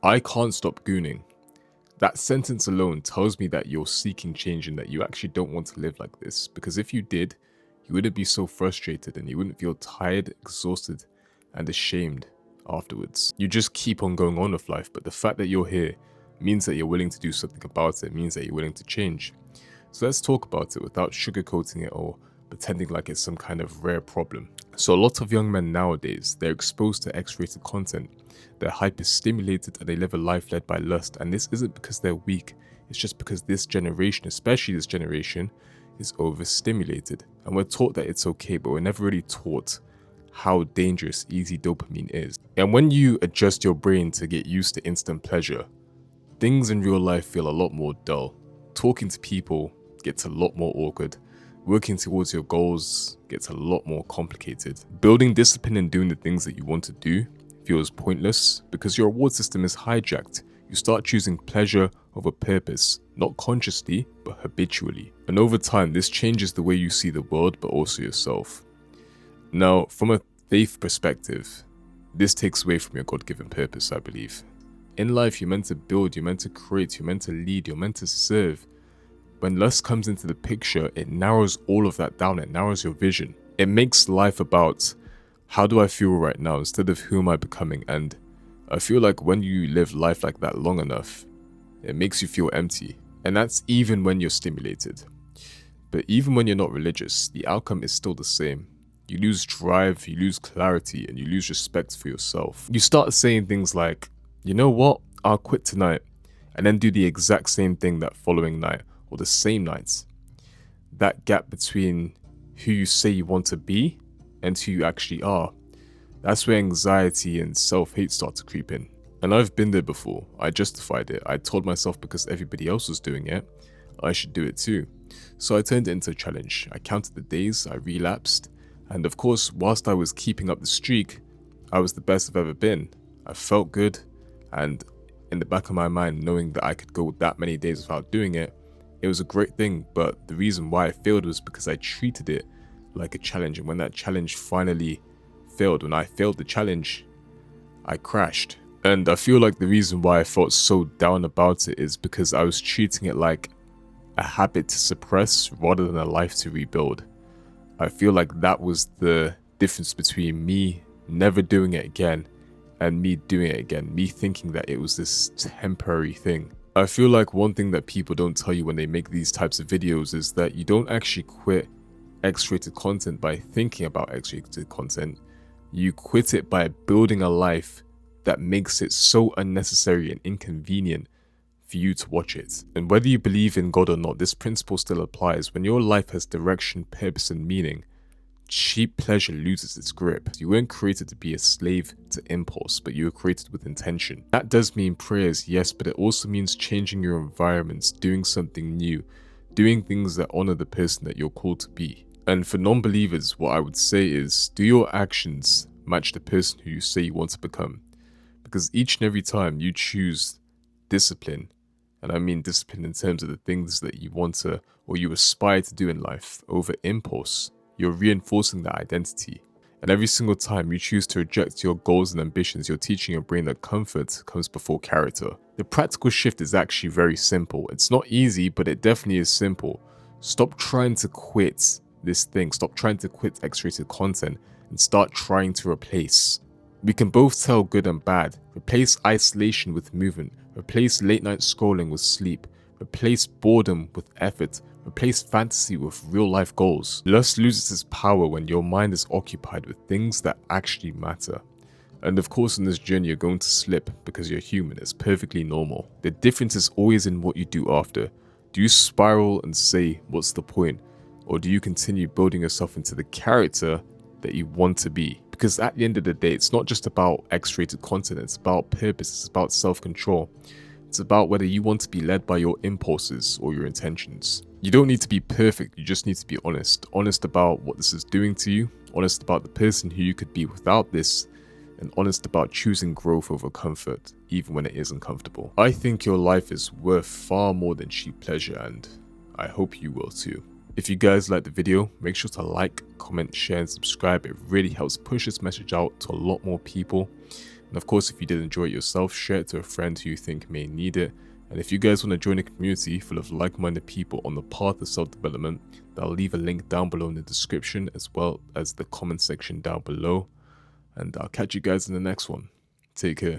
I can't stop gooning. That sentence alone tells me that you're seeking change and that you actually don't want to live like this. Because if you did, you wouldn't be so frustrated and you wouldn't feel tired, exhausted, and ashamed afterwards. You just keep on going on with life, but the fact that you're here means that you're willing to do something about it, means that you're willing to change. So let's talk about it without sugarcoating it or pretending like it's some kind of rare problem. So a lot of young men nowadays, they're exposed to X-rated content. They're hyper-stimulated and they live a life led by lust. And this isn't because they're weak. It's just because this generation, especially this generation, is overstimulated. And we're taught that it's okay, but we're never really taught how dangerous easy dopamine is. And when you adjust your brain to get used to instant pleasure, things in real life feel a lot more dull. Talking to people gets a lot more awkward. Working towards your goals gets a lot more complicated. Building discipline and doing the things that you want to do feels pointless because your reward system is hijacked. You start choosing pleasure over purpose, not consciously, but habitually. And over time, this changes the way you see the world, but also yourself. Now, from a faith perspective, this takes away from your God-given purpose, I believe. In life, you're meant to build, you're meant to create, you're meant to lead, you're meant to serve. When lust comes into the picture, it narrows all of that down, it narrows your vision. It makes life about how do I feel right now instead of who am I becoming. And I feel like when you live life like that long enough, it makes you feel empty. And that's even when you're stimulated. But even when you're not religious, the outcome is still the same. You lose drive, you lose clarity, and you lose respect for yourself. You start saying things like, you know what, I'll quit tonight, and then do the exact same thing that following night, or the same nights. That gap between who you say you want to be and who you actually are, that's where anxiety and self-hate start to creep in. And I've been there before. I justified it. I told myself because everybody else was doing it, I should do it too. So I turned it into a challenge. I counted the days, I relapsed, and of course, whilst I was keeping up the streak, I was the best I've ever been. I felt good, and in the back of my mind, knowing that I could go that many days without doing it, it was a great thing. But the reason why I failed was because I treated it like a challenge. And when that challenge finally failed, when I failed the challenge, I crashed. And I feel like the reason why I felt so down about it is because I was treating it like a habit to suppress rather than a life to rebuild. I feel like that was the difference between me never doing it again and me doing it again, me thinking that it was this temporary thing. I feel like one thing that people don't tell you when they make these types of videos is that you don't actually quit X-rated content by thinking about X-rated content. You quit it by building a life that makes it so unnecessary and inconvenient for you to watch it. And whether you believe in God or not, this principle still applies. When your life has direction, purpose, and meaning, cheap pleasure loses its grip. You weren't created to be a slave to impulse, but you were created with intention. That does mean prayers, yes, but it also means changing your environments, doing something new, doing things that honor the person that you're called to be. And for non-believers, what I would say is, do your actions match the person who you say you want to become? Because each and every time you choose discipline, and I mean discipline in terms of the things that you want to, or you aspire to do in life, over impulse, you're reinforcing that identity. And every single time you choose to reject your goals and ambitions, you're teaching your brain that comfort comes before character. The practical shift is actually very simple. It's not easy, but it definitely is simple. Stop trying to quit this thing. Stop trying to quit X-rated content and start trying to replace. We can both tell good and bad. Replace isolation with movement. Replace late night scrolling with sleep. Replace boredom with effort. Replace fantasy with real life goals. Lust loses its power when your mind is occupied with things that actually matter. And of course, in this journey, you're going to slip because you're human. It's perfectly normal. The difference is always in what you do after. Do you spiral and say, what's the point? Or do you continue building yourself into the character that you want to be? Because at the end of the day, it's not just about X-rated content. It's about purpose. It's about self-control. It's about whether you want to be led by your impulses or your intentions. You don't need to be perfect, you just need to be honest. Honest about what this is doing to you, honest about the person who you could be without this, and honest about choosing growth over comfort, even when it is uncomfortable. I think your life is worth far more than cheap pleasure, and I hope you will too. If you guys liked the video, make sure to like, comment, share, and subscribe. It really helps push this message out to a lot more people. And of course, if you did enjoy it yourself, share it to a friend who you think may need it. And if you guys want to join a community full of like-minded people on the path of self-development, I'll leave a link down below in the description as well as the comment section down below. And I'll catch you guys in the next one. Take care.